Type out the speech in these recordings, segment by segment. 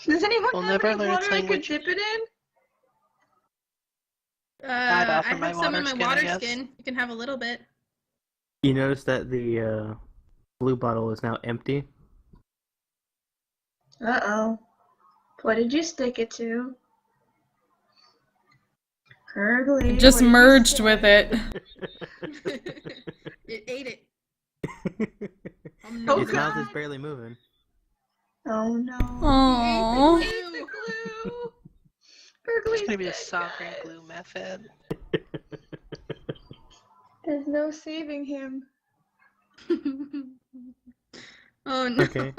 Does anyone We'll have never any learn water its I could language. dip it in? I'd offer I my have some in water my skin, I water guess. skin. You can have a little bit. You notice that the blue bottle is now empty. Uh-oh. What did you stick it to? Hergly, Just what did you merged stick? with it. It ate it. Oh, His mouth is God. barely moving. Oh no. Aww. He ate the glue. Hergly's It's gonna be a dead, sovereign guys. glue method. There's no saving him. Oh no. Okay.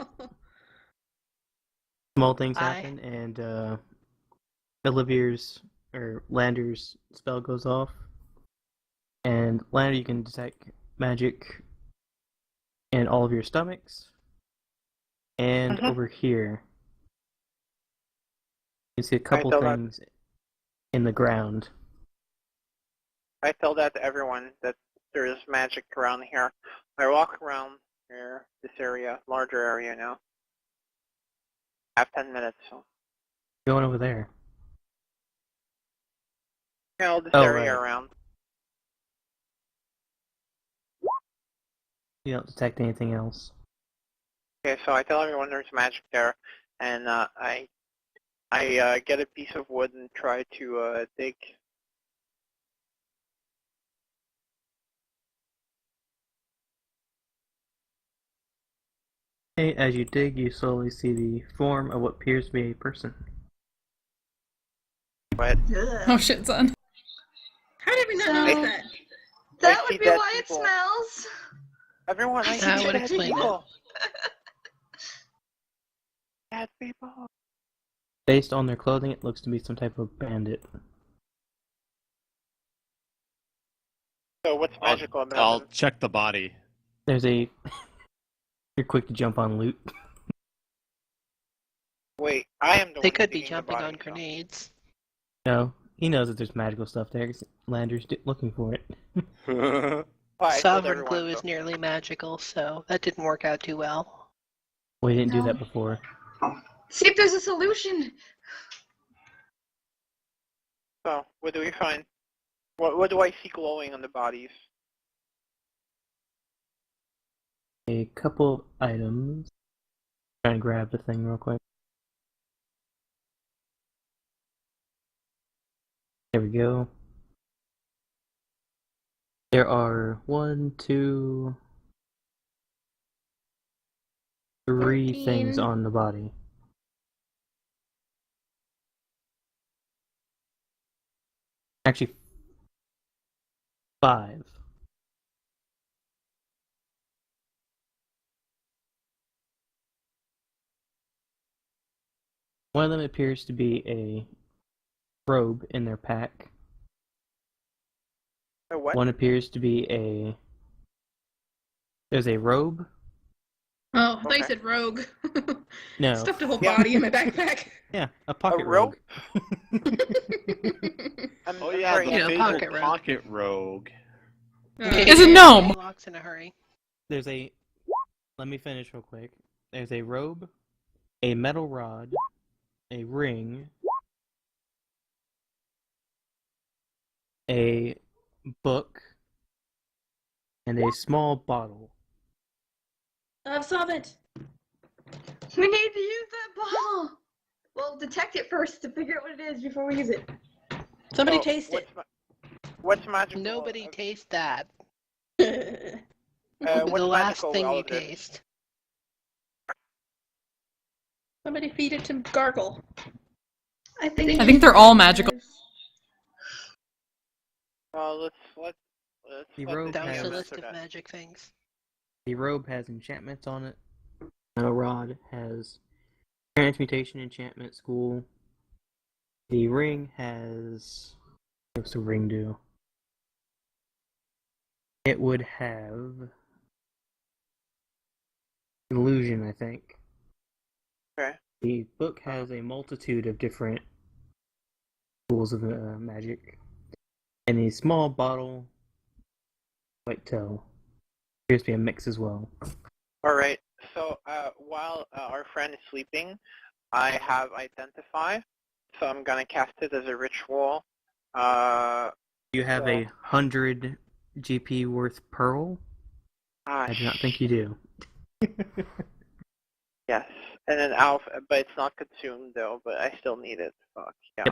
Small things I- happen, and Olivia's or Lander's spell goes off. And Lander, you can detect magic in all of your stomachs. And over here, you see a couple thought that- things in the ground. I tell that to everyone that there is magic around here. I walk around here, this area, larger area now. I have 10 minutes, so. Going over there. All this Oh, area right. around. You don't detect anything else. Okay, so I tell everyone there's magic there, and I get a piece of wood and try to dig. Okay, as you dig, you slowly see the form of what appears to be a person. But Oh shit, son. How did we not So- notice that? That I would see be dead why people. it smells. everyone, I That see would dead explain it. people. Dead people. Based on their clothing, it looks to be some type of bandit. So what's magical about I'll them? check the body. There's a... You're quick to jump on loot. Wait, I am the They one could be digging the jumping body, on so. grenades. No, he knows that there's magical stuff there, 'cause Lander's looking for it. Well, I told Sovereign everyone, glue is so. nearly magical, so that didn't work out too well. We didn't do No. that before. See if there's a solution. So, what do we find? What do I see glowing on the bodies? A couple of items. Trying to grab the thing real quick. There we go. There are 1, 2, 3 things 13. on the body. Actually, 5. One of them appears to be a robe in their pack. What? One appears to be a... There's a robe. Oh, I thought you Okay. said rogue. No. Stuffed a whole Yeah. body in my backpack. Yeah, a pocket robe? rogue. Oh I'm yeah, sorry, the Yeah, fabled pocket rogue. pocket rogue. It's a gnome. Locks in a hurry. There's a... Let me finish real quick. There's a robe, a metal rod, a ring, a book, and a small bottle. Solvent. We need to use that bottle. Well, detect it first to figure out what it is before we use it. Somebody So, taste it. What's magical? Nobody taste that. What's The last magical thing about you it? taste. Somebody feed it to Gargle. I think. I think they're all magical. Let's The let robe That was has- a DM list answer of that. magic things. The robe has enchantments on it. Metal rod has transmutation enchantment school. The ring has... What's the ring do? It would have... illusion, I think. Okay. The book has a multitude of different schools of magic. And the small bottle, white tell, appears to be a mix as well. All right. So while our friend is sleeping, I have Identify, so I'm gonna cast it as a ritual. You have a 100 GP worth pearl? I do not think you do. Yes, and then Alpha, but it's not consumed though. But I still need it. Fuck yeah.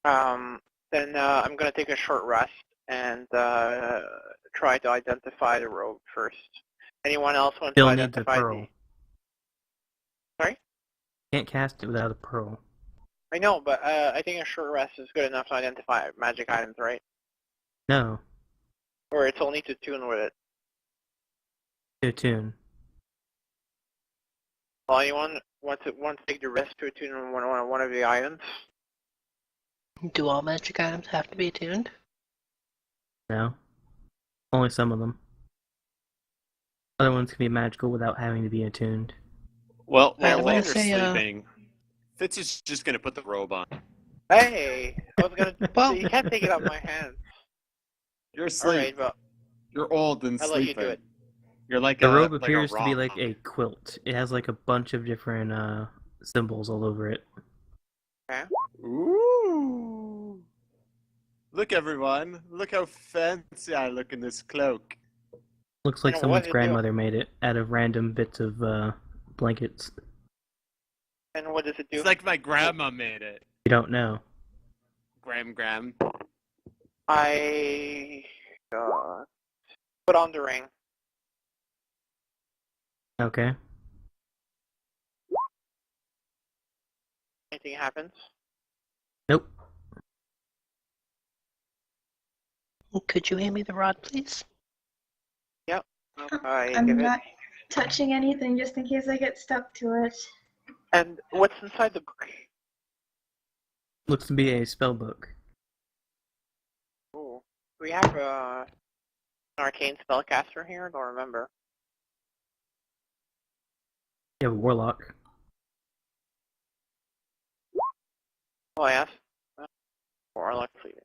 Yep. Then I'm gonna take a short rest and try to identify the rogue first. Anyone else want Still to need the identify pearl. Sorry? Can't cast it without a pearl. I know, but I think a short rest is good enough to identify magic items, right? No. Or it's only to tune with it. To attune. Well, anyone want to take the risk to attune one of the items? Do all magic items have to be attuned? No. Only some of them. Other ones can be magical without having to be attuned. Well, I while wanna you're say, sleeping, Fitz is just gonna put the robe on. Hey! I was gonna... Well- you can't take it out of my hands. You're asleep. Alright, but You're old and I'll let you sleeping. do it. You're like The a robe like a appears to be rock. like a quilt. It has like a bunch of different symbols all over it. Ooh! Look, everyone! Look how fancy I look in this cloak. Looks like You know, what someone's does it do? grandmother made it out of random bits of blankets. And what does it do? It's like my grandma made it. You don't know. Gram. I... put on the ring. Okay. Anything happens? Nope. Could you hand me the rod, please? I I'm give it. not touching anything just in case I get stuck to it. And what's inside the book? Looks to be a spell book. Ooh. Do we have an arcane spellcaster here? I don't remember. You have a warlock. Oh, yes. Warlock fleeting.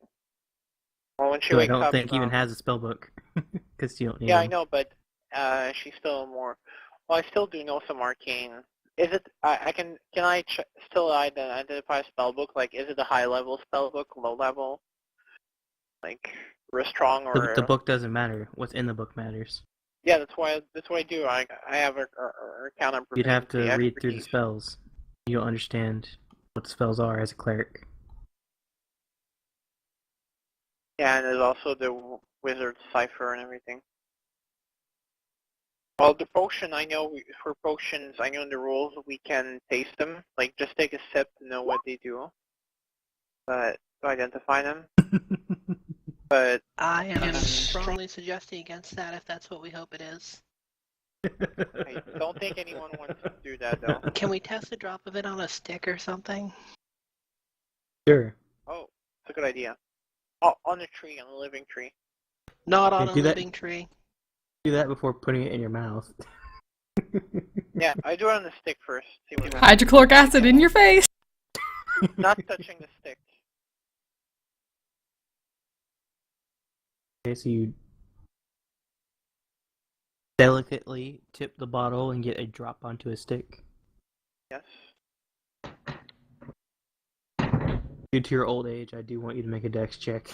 Well, when she Who I wakes don't up, think even has a spell book. Because you don't need yeah, I them. know, but she's still more. Well, I still do know some arcane. Is it? Can I still identify a spell book? Like, is it a high level spell book, low level? Like, strong or? The book doesn't matter. What's in the book matters. Yeah, that's what I do. I have a counter. You'd have to read through the spells. You don't understand what the spells are as a cleric. Yeah, and there's also the wizard cipher and everything. Well, the potion, I know for potions, I know in the rules we can taste them. Like, just take a sip to know what they do. But to identify them. But I am strongly suggesting against that if that's what we hope it is. I don't think anyone wants to do that, though. Can we test a drop of it on a stick or something? Sure. Oh, it's a good idea. Oh, on a tree, on a living tree. Not on Hey, a do that- living tree. Do that before putting it in your mouth. Yeah, I do it on the stick first. See what happens. Hydrochloric acid in your face. Not touching the stick. Okay, so you delicately tip the bottle and get a drop onto a stick. Yes. Due to your old age, I do want you to make a dex check.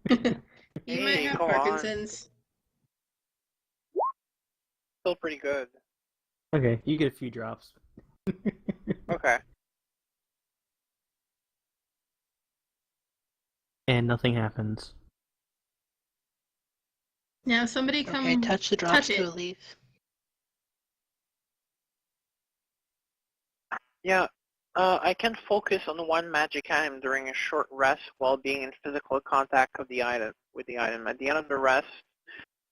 You might Hey, have go on. Parkinson's. Still pretty good. Okay, you get a few drops. Okay. And nothing happens. Now somebody come Okay, touch the drops touch to it. a leaf. Yeah, I can focus on one magic item during a short rest while being in physical contact with the item. At the end of the rest,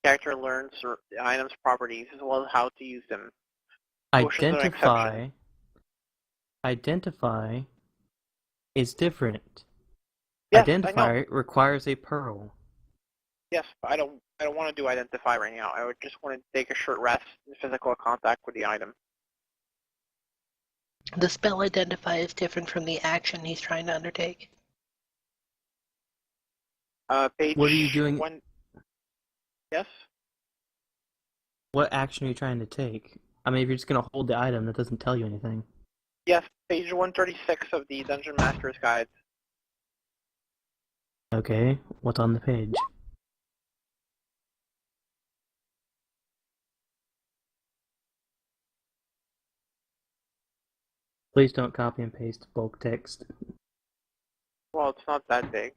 the character learns the item's properties as well as how to use them. Potions are an exception. Identify is different. Yes, I Identify know. requires a pearl. Yes, but I don't want to do identify right now. I would just want to take a short rest in physical contact with the item. The spell identify is different from the action he's trying to undertake. Page What are you doing? One... Yes? What action are you trying to take? I mean, if you're just gonna hold the item, that doesn't tell you anything. Yes, page 136 of the Dungeon Master's Guide. Okay, what's on the page? Please don't copy and paste bulk text. Well, it's not that big.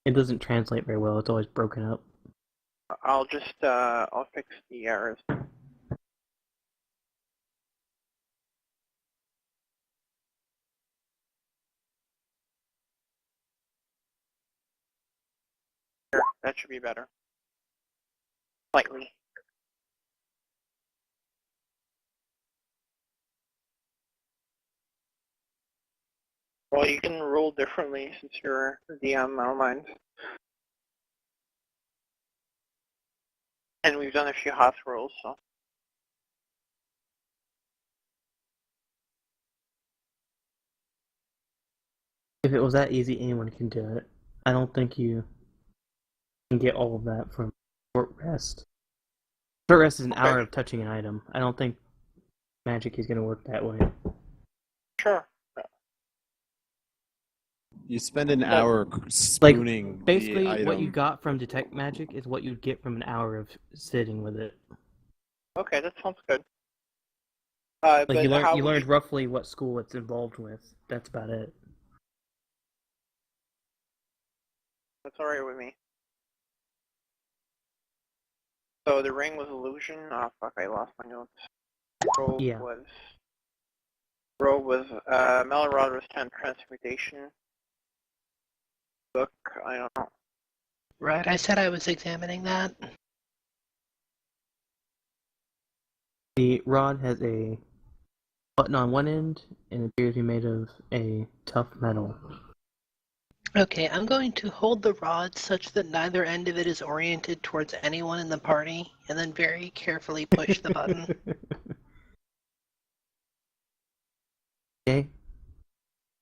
It doesn't translate very well, it's always broken up. I'll just, I'll fix the errors. There, that should be better. Slightly. Well, you can roll differently since you're DM, I don't mind. And we've done a few house rolls, so. If it was that easy, anyone can do it. I don't think you can get all of that from short rest. Short rest is an hour of touching an item. I don't think magic is going to work that way. Sure. You spend an hour spooning Basically, the item. what you got from detect magic is what you'd get from an hour of sitting with it. Okay, that sounds good. Like but you how learned roughly what school it's involved with. That's about it. That's alright with me. So the ring was illusion. Oh fuck, I lost my notes. Robe Yeah. was Melorod was transmutation. Book, I don't know. Right, I said I was examining that. The rod has a button on one end and appears to be made of a tough metal. Okay, I'm going to hold the rod such that neither end of it is oriented towards anyone in the party, and then very carefully push the button. Okay.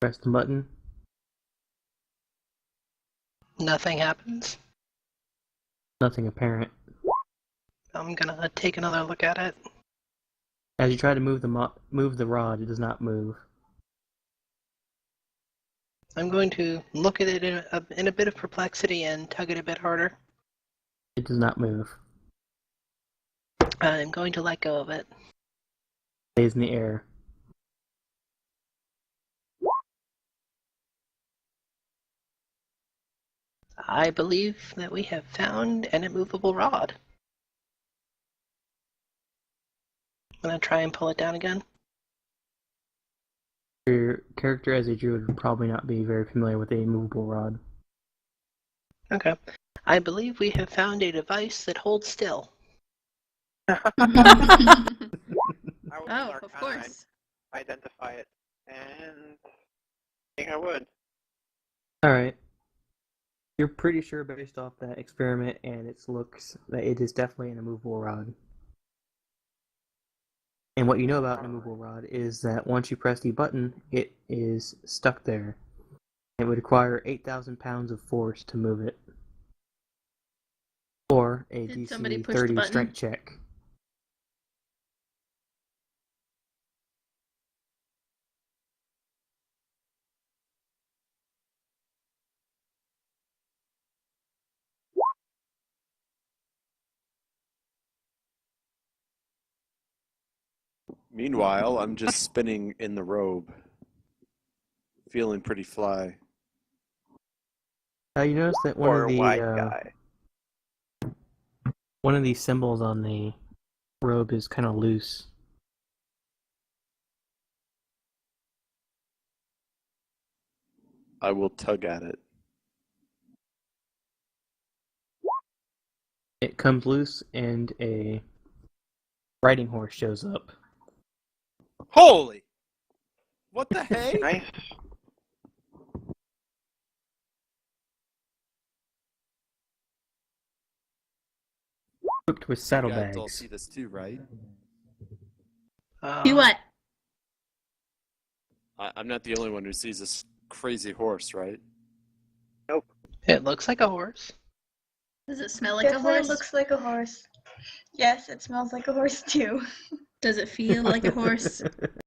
Press the button. Nothing happens. Nothing apparent. I'm gonna take another look at it. As you try to move the rod, it does not move. I'm going to look at it in a bit of perplexity and tug it a bit harder. It does not move. I'm going to let go of it. Stays in the air. I believe that we have found an immovable rod. I'm gonna try and pull it down again. Your character as a druid would probably not be very familiar with a movable rod. Okay. I believe we have found a device that holds still. I would Oh, start of trying to course. identify it, and I think I would. Alright. You're pretty sure based off that experiment and its looks that it is definitely an immovable rod. And what you know about an immovable rod is that once you press the button, it is stuck there. It would require 8,000 pounds of force to move it. Or a Did somebody DC push the 30 button? strength check. Meanwhile, I'm just spinning in the robe. Feeling pretty fly. You notice that Or a white guy. one of these symbols on the robe is kind of loose. I will tug at it. It comes loose and a riding horse shows up. Holy! What the heck? Nice. Equipped with You guys saddlebags. all see this too, right? Do what? I'm not the only one who sees this crazy horse, right? It looks like a horse. Does it smell like a Definitely horse? looks like a horse. Yes, it smells like a horse too. Does it feel like a horse?